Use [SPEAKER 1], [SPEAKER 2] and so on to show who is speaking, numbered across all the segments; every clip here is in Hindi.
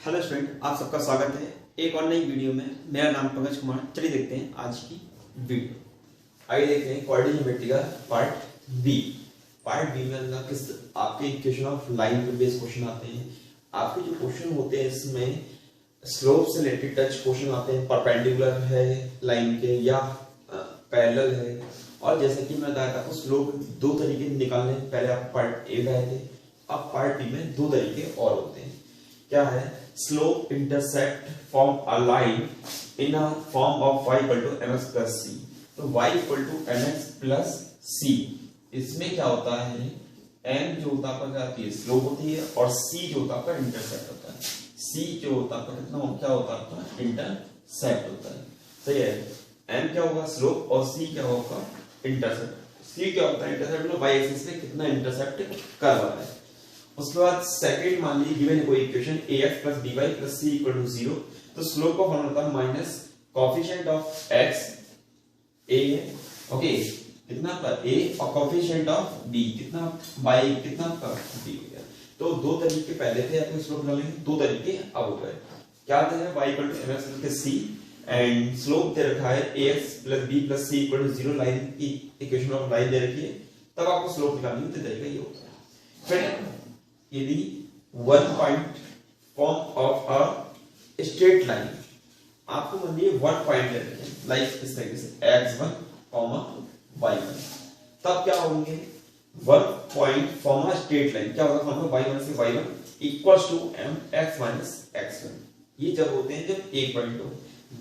[SPEAKER 1] हेलो स्टूडेंट, आप सबका स्वागत है एक और नई वीडियो में। मेरा नाम पंकज कुमार। चलिए देखते हैं आज की वीडियो। आइए देखते हैं क्वाड्रेटिक ज्योमेट्री का पार्ट बी। पार्ट बी में अंदर किस आपके इक्वेशन ऑफ लाइन पे बेस्ड क्वेश्चन आते हैं। आपके जो क्वेश्चन होते हैं इसमें स्लोप से रिलेटेड टच क्वेश्चन आते हैं, परपेंडिकुलर है लाइन के या पैरेलल है। और जैसे कि मैं बताया था स्लोप दो तरीके निकालने, पहले आप पार्ट ए बताए थे, अब पार्ट बी में दो तरीके और होते हैं। क्या है? Slope intercept form a line in a form of y equal to mx plus c। तो y equal to mx plus c, इसमें क्या होता है, m जो होता है आपका क्या स्लोप होती है और c जो होता है आपका इंटरसेप्ट होता है। c जो होता है आपका कितना क्या होता है आपका इंटरसेप्ट होता है। सही है, m क्या होगा स्लोप और c क्या होगा इंटरसेप्ट। c क्या होता है इंटरसेप्ट, मतलब y एक्सिस में कितना इंटरसेप्ट कर रहा है। उसके बाद सेकंड मान लीजिए गिवन है कोई equation ax plus by plus c equal to 0, तो स्लोप का फॉर्मूला होता है minus coefficient of x a है, ओके, कितना आपका a और कोएफिशिएंट ऑफ b कितना y कितना आपका b हो गया। तो दो तरीके पहले थे, आपको स्लोप निकालने के दो तरीके अब हो गए। क्या था y equal to mx plus c and slope दे रखा है ax plus b plus c equal to 0, line की इक्वेशन ऑफ लाइन दे रखी है, तब आपको स्लोप निकालने का तरीका ये होता है। फिर यदि one point form of a straight line, आपको मान लीजिए वन पॉइंट ले रखे हैं लाइक इस तरीके से x1, y1, तब क्या होंगे one point form a straight line, क्या होगा फॉर्म y1 से y1 equals to mx minus x1। ये जब होते हैं जब एक पॉइंट हो,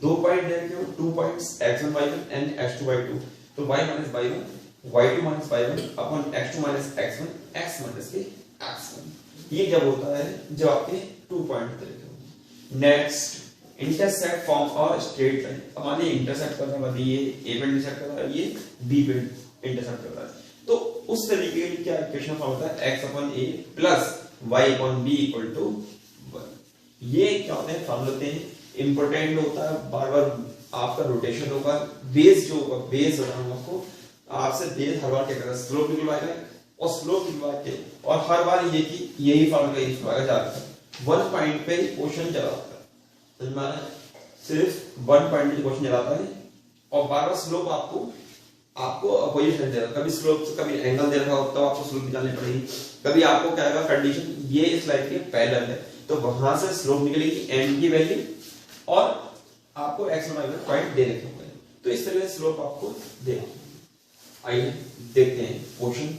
[SPEAKER 1] दो पॉइंट ले रखे हो, two points x1 y1 and x2 y2, तो y minus y1 y2 minus y1 upon x2 minus x1 x minus के x1। ये जब होता है जब आपके टू पॉइंट तरीके होंगे। नेक्स्ट इंटरसेक्ट फॉर्म और स्ट्रेट लाइन। अब मान लीजिए इंटरसेक्ट कर रहा है, ये ए पे इंटरसेक्ट कर रहा है, ये बी पे इंटरसेक्ट कर रहा है, तो उस तरीके की क्या इक्वेशन फॉर्म होता है x upon a plus y upon b equal to 1। ये क्या होते हैं फॉर्मूले होते हैं, इंपॉर्टेंट होता है, बार बार आपका रोटेशन होगा, बेस जो होगा बेस बनाऊंगा आपको, आपसे बेस हर बार क्या करेगा स्लोप निकलवाएगा और स्लोप निकलवा के, और हर बार ये कि यही फॉर्मूला यूज करवाएगा ज्यादातर वन पॉइंट पे क्वेश्चन चलाता है, समझ में आ रहा है, सिर्फ वन पॉइंट पे क्वेश्चन चलाता है और बार बार स्लोप आपको अपोजिशन दे रहा है, कभी स्लोप से कभी एंगल दे रखा होता है, आपको स्लोप निकालनी पड़ेगी, कभी आपको क्या आएगा कंडीशन ये इस लाइन के पैरेलल है तो वहां से स्लोप निकलेगी m की वैल्यू और आपको x और y में पॉइंट दे रखे होंगे, तो इस तरह से स्लोप आपको दे। आइए देखते हैं क्वेश्चन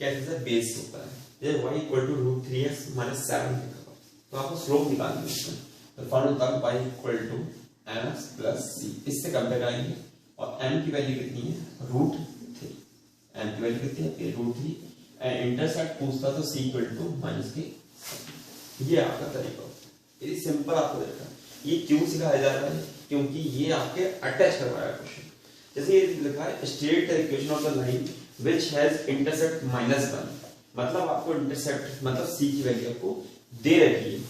[SPEAKER 1] कैसे से बेस होता है। ये y equal to root 3x minus 7 लिखा, तो आपको स्लोप निकालनी है, तो फॉर्मूला होता है y equal to mx plus c, इससे कंपेयर करेंगे और m की वैल्यू कितनी है रूट 3, m की वैल्यू कितनी है रूट 3 एंड इंटरसेप्ट पूछता तो c इक्वल टू माइनस के। ये आपका तरीका, ये सिंपल आपको देखा। ये क्यों सिखाया जा रहा है, क्योंकि ये आपके अटैच करवाया क्वेश्चन। जैसे ये लिखा है straight equation of the line which has intercept -1, मतलब आपको इंटरसेप्ट मतलब c की वैल्यू आपको दे रखी है,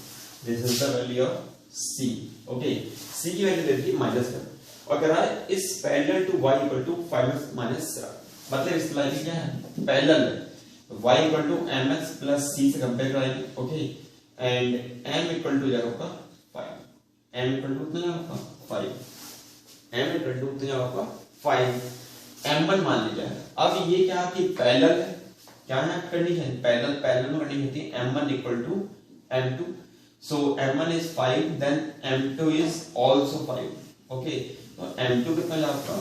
[SPEAKER 1] this is the value of c, okay, c की वैल्यू दे रखी है -1 और कह रहा है इस parallel to y equal to 5x minus 7, मतलब इस लाइन क्या है पैरेलल है, y equal to mx plus c से कंपेयर करेंगे, okay, and m equal to जाएगा 5, m इक्वल टू कितना जाएगा 5, m इक्वल टू कितना जाएगा 5, m1 मान लीजिए। अब ये क्या कि पैरेलल है, क्या है कंडीशन पैरेलल में कंडीशन होती है m1 equal to m2, so m1 is 5 then m2 is also 5, okay, तो m2 कितना जाएगा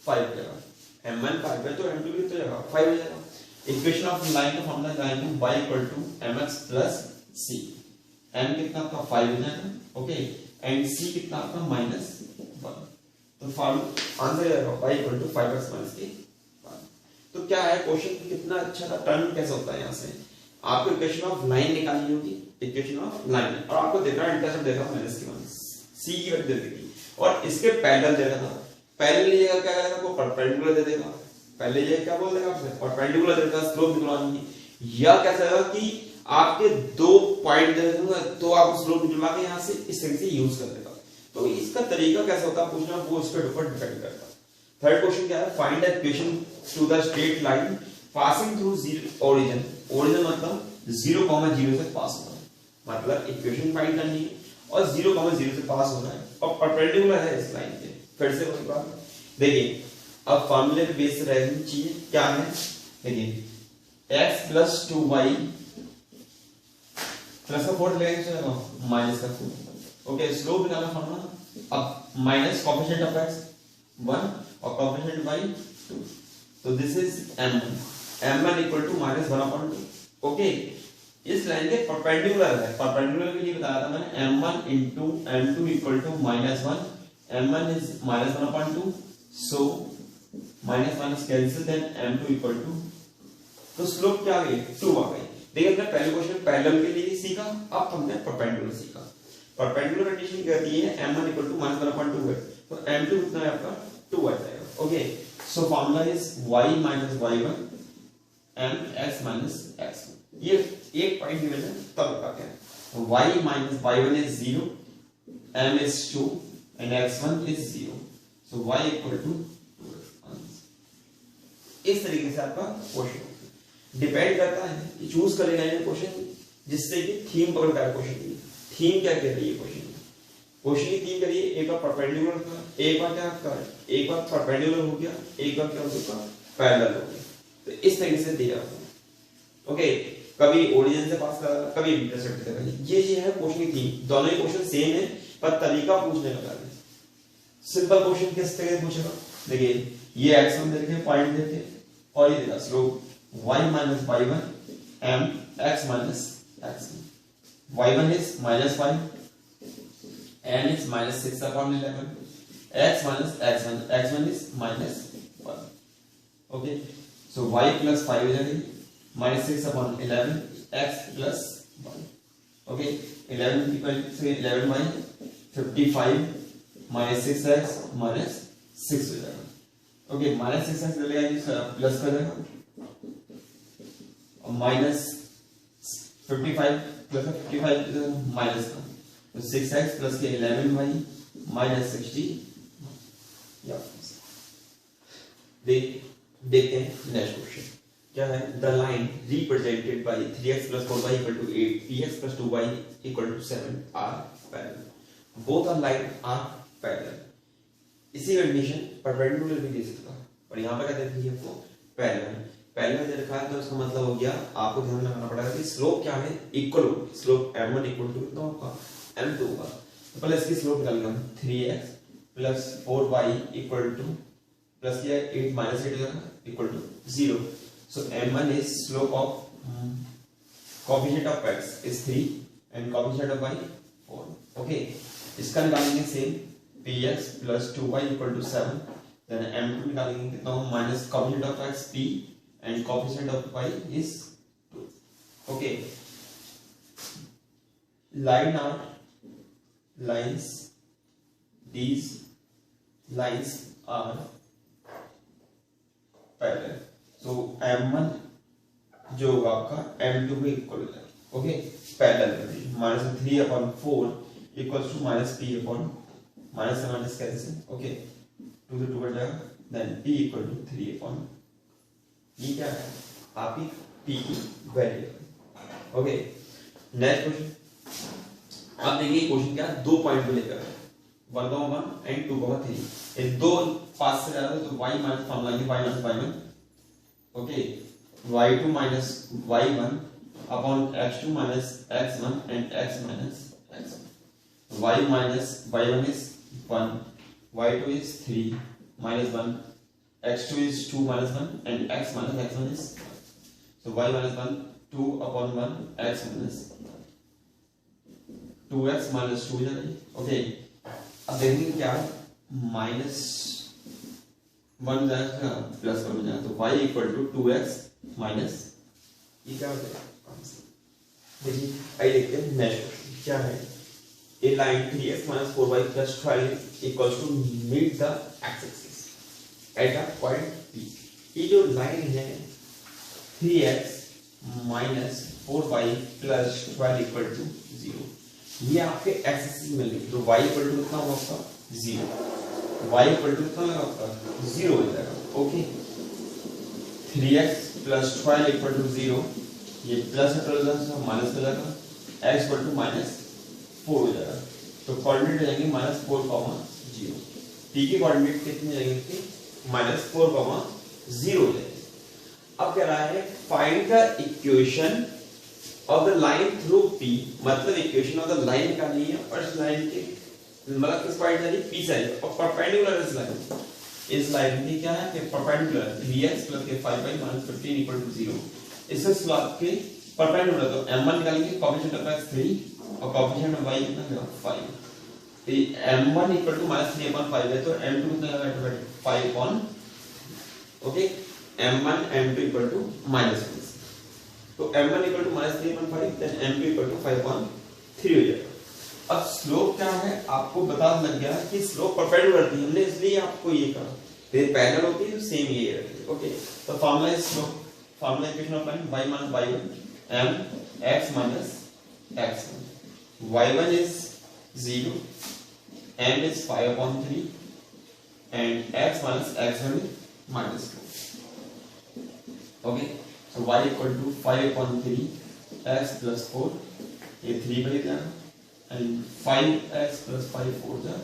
[SPEAKER 1] 5 जाएगा, m1 5 है तो m2 कितना जाएगा 5 हो जाएगा। इक्वेशन ऑफ लाइन का फॉर्मूला लगाएंगे y equal to mx plus c, m कितना आपका 5 हो जाएगा, ओके, एंड c कितना आपका -1, तो फॉर्मूला आंसर आएगा y equal to 5x minus के। तो क्या है क्वेश्चन कितना अच्छा था, टर्न कैसे होता है, यहाँ से आपको इक्वेशन ऑफ लाइन निकालनी होगी, इक्वेशन ऑफ लाइन, और आपको देख रहा है इंटरसेप्ट देख रहा है -1, c की वैल्यू दे देगी और इसके पैरेलल दे रहा था, पैरेलल लीजिएगा क्या करेगा आपको परपेंडिकुलर दे देगा, पहले ये क्या बोल देगा आपसे परपेंडिकुलर दे देगा, स्लोप निकालनी है, या कैसा होगा कि आपके दो पॉइंट दे दूंगा तो आपको स्लोप निकलवा के यहाँ से इस तरीके से यूज कर देगा। तो इसका तरीका कैसा होता है पूछना, वो उसके ऊपर डिपेंड करता है। थर्ड क्वेश्चन क्या है, find the equation two the straight line passing through origin, origin मतलब 0,0 से पास होता है, मतलब इक्वेशन फाइंड करनी है और 0, 0 से पास हो रहा है और परपेंडिकुलर है इस लाइन के। फिर से वही बात देखिए, अब फॉर्मूले पे बेस रहनी चाहिए क्या है, देखिए x प्लस 2y प्लस का 4 लेंगे चलेगा माइनस का 4। ओके, स्लोप निकालना फॉर्मूला, अब माइनस कोएफिशिएंट ऑफ x 1 और कोएफिशिएंट y 2, तो this is m1 equal to -1/2। Okay, इस लाइन के परपेंडिकुलर है, परपेंडिकुलर के लिए बताया था मैंने m1 into m2 equal to -1, m1 is -1/2, so minus minus cancel, then m2 equal to, तो स्लोप क्या आ गई 2 आ गई। देखिए हमने पहले क्वेश्चन पैरेलल के लिए सीखा, अब हमने परपेंडिकुलर सीखा। परपेंडिकुलर कंडीशन कहती है m1 इक्वल टू -1/2 है, तो m2 कितना है आपका 2 आ जाएगा। Okay, so formula is y minus y1 mx minus x1। ये एक पॉइंट गिवन है तब बताते हैं। y minus y1 is 0, m is 2 and x1 is 0, so y equal to 2। इस तरीके से आपका क्वेश्चन डिपेंड करता है कि चूज करेगा ये क्वेश्चन जिससे कि थीम पकड़ कर क्वेश्चन की थीम क्या कह रही है, क्वेश्चन की थीम करिए। एक बार परपेंडिकुलर था, एक बार क्या था, एक बार परपेंडिकुलर हो गया, एक बार क्या हो चुका पैरेलल हो गया, तो इस तरीके से दिया हुआ। ओके, कभी ओरिजिन से पास करा, कभी इंटरसेप्ट से करा, ये है क्वेश्चन की थीम। दोनों ही क्वेश्चन सेम है पर तरीका पूछने का अलग है। सिंपल क्वेश्चन किस तरह से पूछेगा, देखिए ये x1 दे रखे पॉइंट दे रखे और ये देगा slope y minus y1 m x minus x1, y1 is -5, n is -6/11, x minus x1, x1 is -1। Okay, so y plus 5 हो जाएगी -6/11 x plus 1। ओके, 11 की वैल्यू से 11y 55 -6x -6 हो जाएगा। ओके, -6x ले लेगा प्लस कर देगा और -55 प्लस 55 माइनस का, तो 6x प्लस के 11y -60। देखते हैं नेक्स्ट क्वेश्चन क्या है। The line represented by 3x plus 4y equal to 8, px plus 2y equal to 7 are parallel. Both are line are parallel. इसी कंडीशन परपेंडिकुलर भी दे सकता है, और यहाँ पर क्या देती है आपको पैरेलल। पैरेलल दे रखा है तो उसका मतलब हो गया आपको ध्यान रखना पड़ेगा कि स्लोप क्या है इक्वल होगी। स्लोप m1 इक्वल टू कितना होगा m2 होगा। तो पहले इसकी स्लोप निकाल लेंगे, 3x plus 4y equal to plus किया 8 minus 8 equal to 0। So m1 is slope of coefficient of x is 3 and coefficient of y 4। Okay, इसका निकालेंगे same px plus 2y equal to 7, then m2 निकालेंगे कितना हो minus coefficient of x p and coefficient of y is 2। Okay, line out lines, these lines are parallel, so m1 जो होगा आपका m2 के इक्वल हो जाएगा। Okay, parallel -3/4 equals to -p upon minus से माइनस कैंसिल। ओके, 2 से 2 कट जाएगा, देन p इक्वल टू 3/, ये क्या है आपकी p की वैल्यू। Okay, next question. अब देखिए क्वेश्चन क्या दो पॉइंट को लेकर 1,1 एंड 2,3, ये दो पास से जा रहा है तो y माइनस फॉर्मूला है y minus y1। Okay, y2 minus y1 upon x2 minus x1 and x minus x1। y minus y1 is 1, y2 is 3 minus 1, x2 is 2 minus 1 and x minus x1 is 1. So y minus 1 2 upon 1 x minus 2x minus 2 जाएगी। ओके, अब देखेंगे क्या -1 जाएगा प्लस 1 जाएगा, तो y equal to 2x minus, ये क्या हो जाएगा। देखिए आइए देखते हैं नेक्स्ट क्वेश्चन क्या है। A line 3x minus 4y plus 12 equals to meet the x-axis at a point P। ये जो लाइन है 3x minus 4y plus 12 equal to 0, ये आपके x-axis मिल गई, तो y इक्वल टू कितना होगा आपका 0, y इक्वल टू कितना होगा आपका 0 हो जाएगा। Okay, 3x plus 12 equal to 0, ये प्लस है 12 माइनस हो जाएगा, x इक्वल टू -4 हो जाएगा। कोऑर्डिनेट हो जाएंगे -4,0। टी के कोऑर्डिनेट कितने जाएंगे? -4,0 हो जाएंगे। अब कह रहा है find the equation of the line through P, मतलब इक्वेशन ऑफ द लाइन का नहीं है और इस लाइन के मतलब किस पॉइंट से पी से और परपेंडिकुलर इस लाइन, इस लाइन की क्या है कि परपेंडिकुलर 3x + k 5y - 15 = 0, इससे स्लॉप के परपेंडिकुलर। तो m1 निकालेंगे, कोएफिशिएंट ऑफ x 3 और कोएफिशिएंट ऑफ y कितना है 5। तो m1 = -3/5 है, तो m2 कितना आएगा ऑटोमेटिक 5/, ओके। m1 m2 = -3, तो m1 = -3/5 देन m2 = 5/3 हो जाएगा। अब स्लोप क्या है आपको पता लग गया कि स्लोप परपेंडिकुलर थी, हमने इसलिए आपको ये कहा। फिर पैरेलल होती है तो सेम ये रखिए, ओके। तो formula is slope, formula equation of line y - y1 m x - x1, y1 is 0, m is 5/3 and x - x1 is -2, okay। so y = 5/3 x + 4, ये 3 पर क्या है and 5x + 5 4 जा,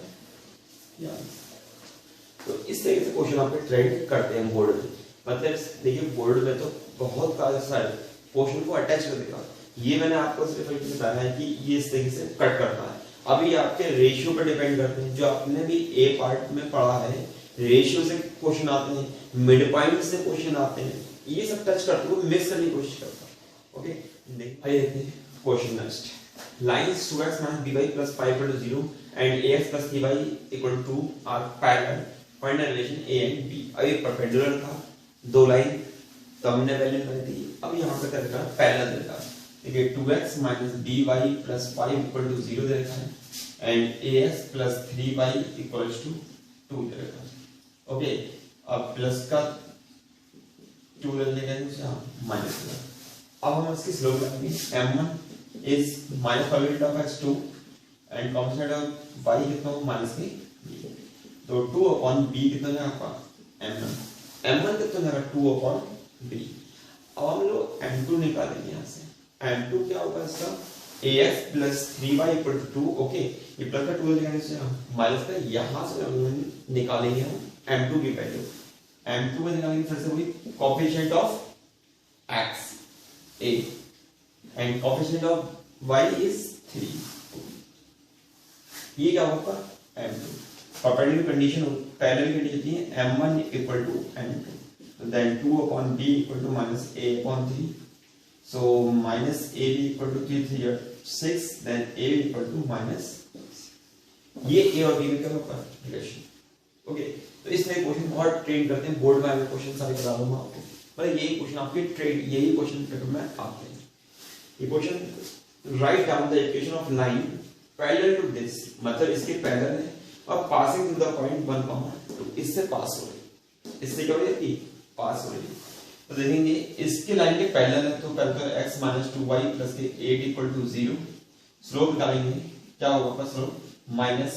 [SPEAKER 1] तो इस तरीके से क्वेश्चन आपके ट्रेड करते हैं बोर्ड में। मतलब देखिए बोर्ड में तो बहुत सारे क्वेश्चन को अटैच कर देगा। ये मैंने आपको सिर्फ बताया है कि ये इस तरीके से कट करता है। अब ये आपके रेशियो पर डिपेंड करते हैं, जो आपने भी ए पार्ट में पढ़ा है, रेशियो से क्वेश्चन आते हैं, मिड पॉइंट से क्वेश्चन आते हैं, ये सब टच करते हुए मिस करने की कोशिश करता है, ओके। देखते हैं question next. Lines 2x - by + 5 = 0 and ax + 3y = 2 are parallel. Find the relation a and b. अब ये परपेंडिकुलर था, दो लाइन तो हमने पहले कर दी। अब यहाँ पे क्या देखा पैरेलल देखा, ठीक है। 2x - by + 5 = 0 दे रखा है and ax + 3y = 2 दे रखा है, ओके। अब प्लस का 2 ले लेंगे, माइनस का। अब हम इसकी स्लोप लगाएंगे, m1 is -5 of x2 and coefficient of y कितना हो -3, तो 2/b कितना है आपका m1 कितना है 2/b। अब हम लोग m2 निकालेंगे यहाँ से। m2 क्या होगा इसका ax + 3y = 2, ओके। ये प्लस का 2 लेंगे से माइनस का, यहाँ से हम निकालेंगे हम m2 की वैल्यू। m2 में निकालेंगे फिर से वही coefficient of x a and coefficient of y is 3, ये क्या होगा m2। Perpendicular condition parallel condition होती है m1 = m2, then 2/b = -a/3, so -ab = 3 6, then a = -6, ये a और b में क्या होगा रिलेशन, ओके। तो इसमें क्वेश्चन बहुत ट्रेन करते हैं बोर्ड में, क्वेश्चन सारे बता दूंगा आपको, मतलब यही क्वेश्चन आपके ट्रेड, यही क्वेश्चन पेपर में आते हैं। ये question write down the equation of line parallel to this, मतलब इसके पैरेलल है और पासिंग थ्रू द पॉइंट 1, 2, इससे पास हो रही, इससे क्या हो रही है पास हो रही है। तो देखेंगे इसके लाइन के पैरेलल है, तो पहले तो x - 2y + k 8 = 0, स्लोप निकालेंगे, क्या होगा slope minus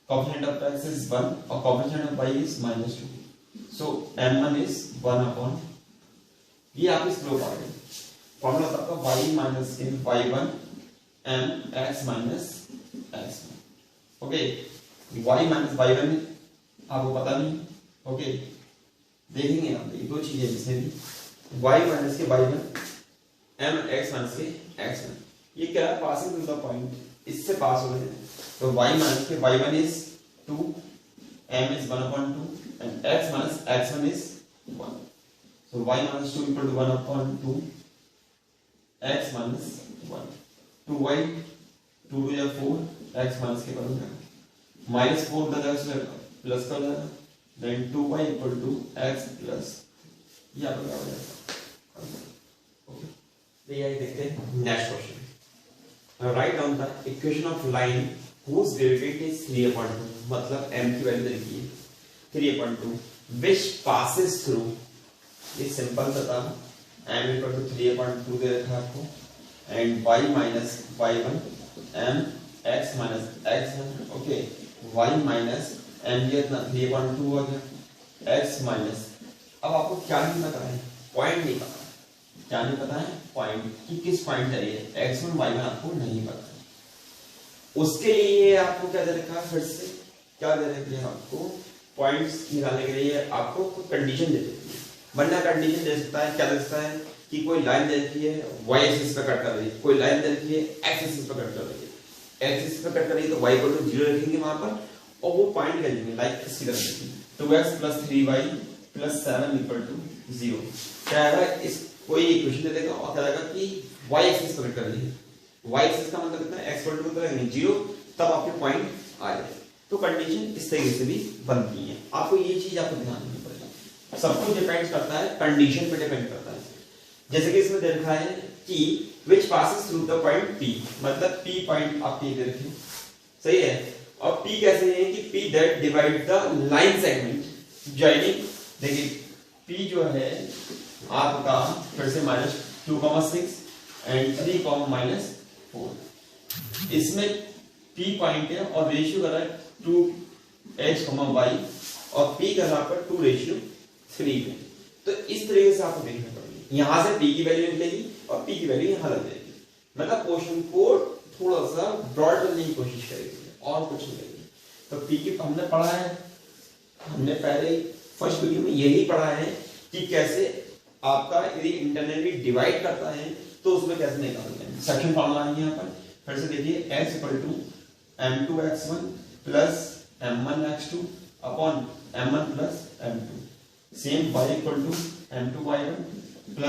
[SPEAKER 1] coefficient of x is 1 और coefficient of y is -2, so m1 is 1/, ये आपकी स्लोप आ गई। फॉर्मूला था आपका y - y1 m x - x1, okay. y - y1 आपको पता नहीं, ओके। देखेंगे आप ये दो चीजें जिसमें भी y - y1 m x - x1, ये क्या है पासिंग थ्रू द पॉइंट, इससे पास हो रहे हैं, तो y - y1 is 2, m is 1/2 and x - x1 is 1, so y - 2 = 1/2 x - 1, 2y 2 to 4, x - के बराबर है, -4 का जगह से प्लस कर देना, then 2y = x प्लस ये आपका हो जाएगा, ओके। तो ये देखते हैं next question. Write down the equation of line whose derivative is 3/2, मतलब m की वैल्यू देखिए 3/2 which passes through, ये सिंपल सा था, m = 3/2 दे रखा है आपको and y - y1 m x - x1, okay. y - m ये इतना 3/2 हो गया, x माइनस, अब आपको क्या नहीं पता है पॉइंट नहीं पता, क्या नहीं पता है पॉइंट कि किस पॉइंट है ये x1 y1 आपको नहीं पता है, उसके लिए आपको क्या दे रखा है, फिर से क्या दे रखी है आपको, पॉइंट्स निकालने के लिए आपको कंडीशन दे देती है। वरना कंडीशन दे सकता है, क्या दे सकता है कि कोई लाइन दे रखी है y एक्सिस पे कट कर रही है, कोई लाइन दे रखी है x एक्सिस पे कट कर रही है, x एक्सिस पे कट कर रही है तो y को 0 रखेंगे वहां पर और वो पॉइंट कर लेंगे लाइक इसकी तरह 2x + 3y + 7 = 0। क्या आएगा, इस कोई इक्वेशन दे देगा और क्या आएगा कि y एक्सिस पे कट कर रही है, y एक्सिस का मतलब कितना है, x = कितना है 0, तब आपके पॉइंट आ जाए। तो कंडीशन इस तरीके से भी बनती है, आपको ये चीज आपको ध्यान रखनी पड़ेगी। सब कुछ डिपेंड करता है कंडीशन पे, डिपेंड करता है। जैसे कि इसमें दे रखा है कि which passes through the point P, मतलब P पॉइंट आप ये दे रखे, सही है। और P कैसे है कि P that divide the line segment joining, देखिए P जो है आपका फिर से -2,6 एंड 3,-4, इसमें P पॉइंट है और रेशियो कर रहा है 2h, y और P कर रहा है 2:3 पे। तो इस तरीके से आपको देखना पड़ेगा, यहां से P की वैल्यू निकलेगी और P की वैल्यू यहां लग जाएगी, मतलब क्वेश्चन को थोड़ा सा ब्रॉड करने की कोशिश करेगी और कुछ नहीं करेगी। तो P की हमने पढ़ा है, हमने पहले फर्स्ट वीडियो में यही पढ़ा है कि कैसे आपका यदि इंटरनली डिवाइड करता है तो उसमें कैसे निकालना है। सेक्शन फॉर्मूला है यहाँ पर, फिर से देखिए x = m2x1 + m1x2 upon m1 + m2, same y = m2y1 +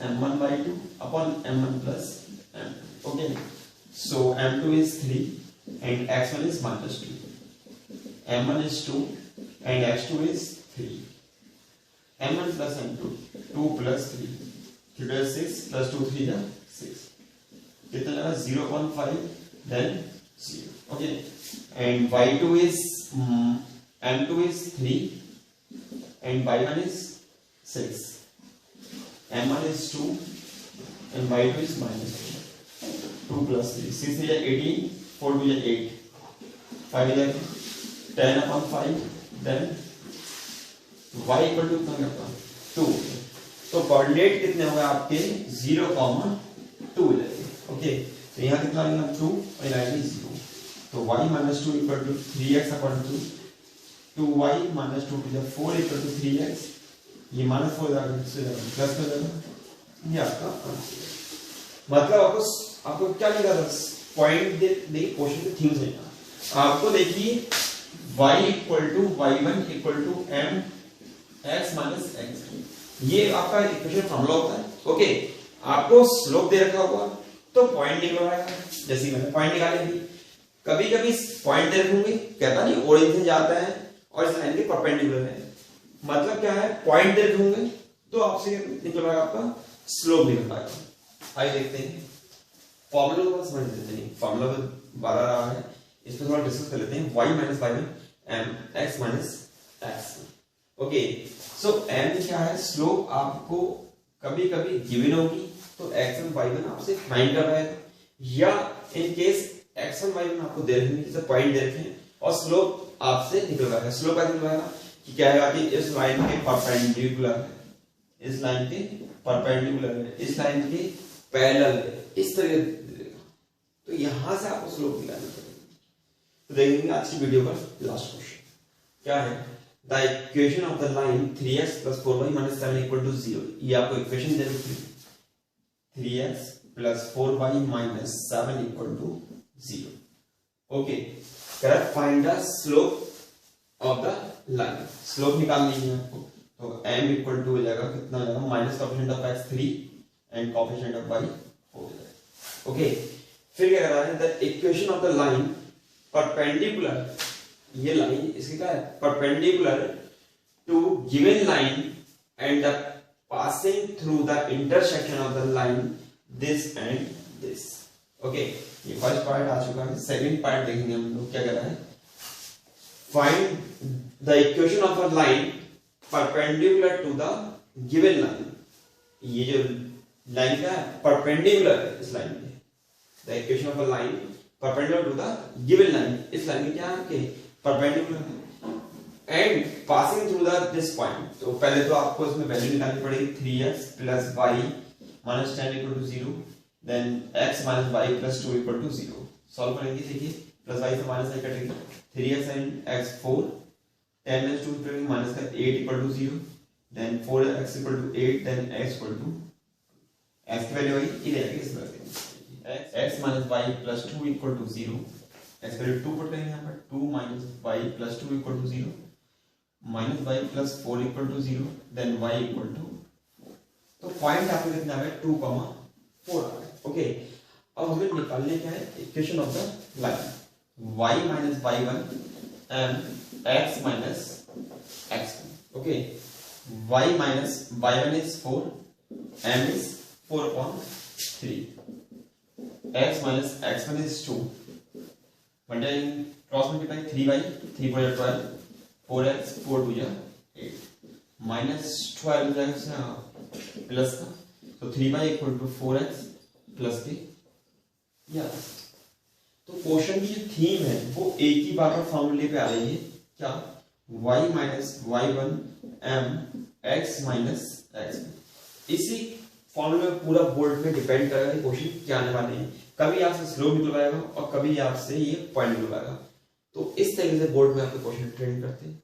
[SPEAKER 1] m1y2 upon m1 + m2. Okay, so m2 is 3 and x1 is -2, m1 is 2 and x2 is 3, m1 + m2 2 + 3 3 + 6 + 2 3 = 6, कितना लगा 0.5 then 0. Okay, and y2 is m2 is 3 and y1 is 6, m1 is 2 and y2 is -2, 2 + 3 6 is 18, 4 is 8, 5 is 10/5, then y = कितना करता 2। तो कोऑर्डिनेट कितने हुए आपके 0,2 जाएंगे। ओके, तो यहाँ कितना आएगा 2 और यहाँ 0, तो y -2 = 3x upon 2, 2y -2 = 4 = 3x, ये -4 प्लस में जाएगा, ये आपका आंसर। मतलब आपको क्या लिखा था पॉइंट, देखिए क्वेश्चन के थीम से आपको देखिए y = y1 = m x - x, ये आपका इक्वेशन फॉर्मूला होता है। ओके, आपको स्लोप दे रखा होगा तो पॉइंट निकलवाएगा, जैसे मैंने पॉइंट निकाले भी, कभी कभी पॉइंट दे रखूंगी, कहता नहीं ओरिजिन से जाता है और इस लाइन के परपेंडिकुलर है, मतलब क्या है पॉइंट दे रखूंगे तो आपसे निकलवाएगा आपका स्लोप निकल पाएगा। आइए देखते हैं फॉर्मूला को समझ लेते हैं, फॉर्मूला तो 12 रहा है, इस पर थोड़ा डिस्कस कर लेते हैं। y - y1 m x - x। Okay, सो m क्या है, स्लोप आपको कभी कभी गिवन होगी तो x1 y1 आपसे फाइंड करवाएगा, या इन केस x1 y1 आपको दे रखे हैं, जैसे पॉइंट दे रखे हैं और स्लोप आपसे निकलवाएगा। स्लोप कैसे निकलवाएगा कि क्या है कि इस लाइन के परपेंडिकुलर है, इस लाइन के परपेंडिकुलर है, इस लाइन के पैरेलल है, इस तरह देगा, तो यहां से आपको स्लोप निकालना पड़ेगा। तो देखेंगे आज की वीडियो का लास्ट क्वेश्चन क्या है, the equation of the line 3x + 4y - 7 = 0। ये आपको इक्वेशन दे रखी है 3x + 4y - 7 = 0। Okay, correct, find the slope of the line, slope निकालनी है आपको, तो m = हो जाएगा कितना हो जाएगा, minus coefficient of x 3 and coefficient of y 4 जाएगा। ओके, फिर क्या कर रहा है, the equation of the line perpendicular, ये लाइन इसकी क्या है, perpendicular to given line and the passing through the intersection of the line this and this. Okay, ये फर्स्ट पार्ट आ चुका है, सेकंड पार्ट देखेंगे हम लोग क्या कर रहा है, find the equation of a line perpendicular to the given line. ये जो लाइन का परपेंडिकुलर है इस लाइन पे, the equation of a line perpendicular to the given line, इस लाइन के क्या है परपेंडिकुलर है, and passing through the this point. तो पहले तो आपको इसमें वैल्यू निकालनी पड़ेगी 3x + y - 10 = 0, then x - y + 2 = 0। Solve करेंगे, देखिए प्लस वाई से माइनस आई कटेगी, 3x and x 4, 10 में 2 माइनस का 8 equal to 0, then 4x equal to 8, then x equal to x की वैल्यू आई इधर आएगी, इस तरह x minus y plus 2 equal to 0, x value 2 put करेंगे यहाँ पर, 2 minus y plus 2 equal to 0, minus y plus 4 equal to 0, then y equal to, तो पॉइंट आपको कितना है 2,4 आ गया। ओके, अब हमें निकालने क्या है equation of the line, y minus y1 and x minus x1। Okay, y minus y1 is 4, m is 4/3, x minus x1 is 2, multiplying cross multiply 3y 3 4 12, 4x 4 2 8, minus 12 जाएगा प्लस का, तो 3y equal to 4x plus के, यस। तो क्वेश्चन की जो थीम है वो एक ही बार फॉर्मूले पे आ रही है, क्या, y minus y1 m x minus x। इसी फॉर्मूले में पूरा बोर्ड पे डिपेंड करेगा कि क्वेश्चन क्या आने वाले हैं, कभी आपसे स्लो निकलवाएगा और कभी आपसे ये पॉइंट निकलवाएगा। तो इस तरीके से बोर्ड में आपके क्वेश्चन ट्रेन करते हैं।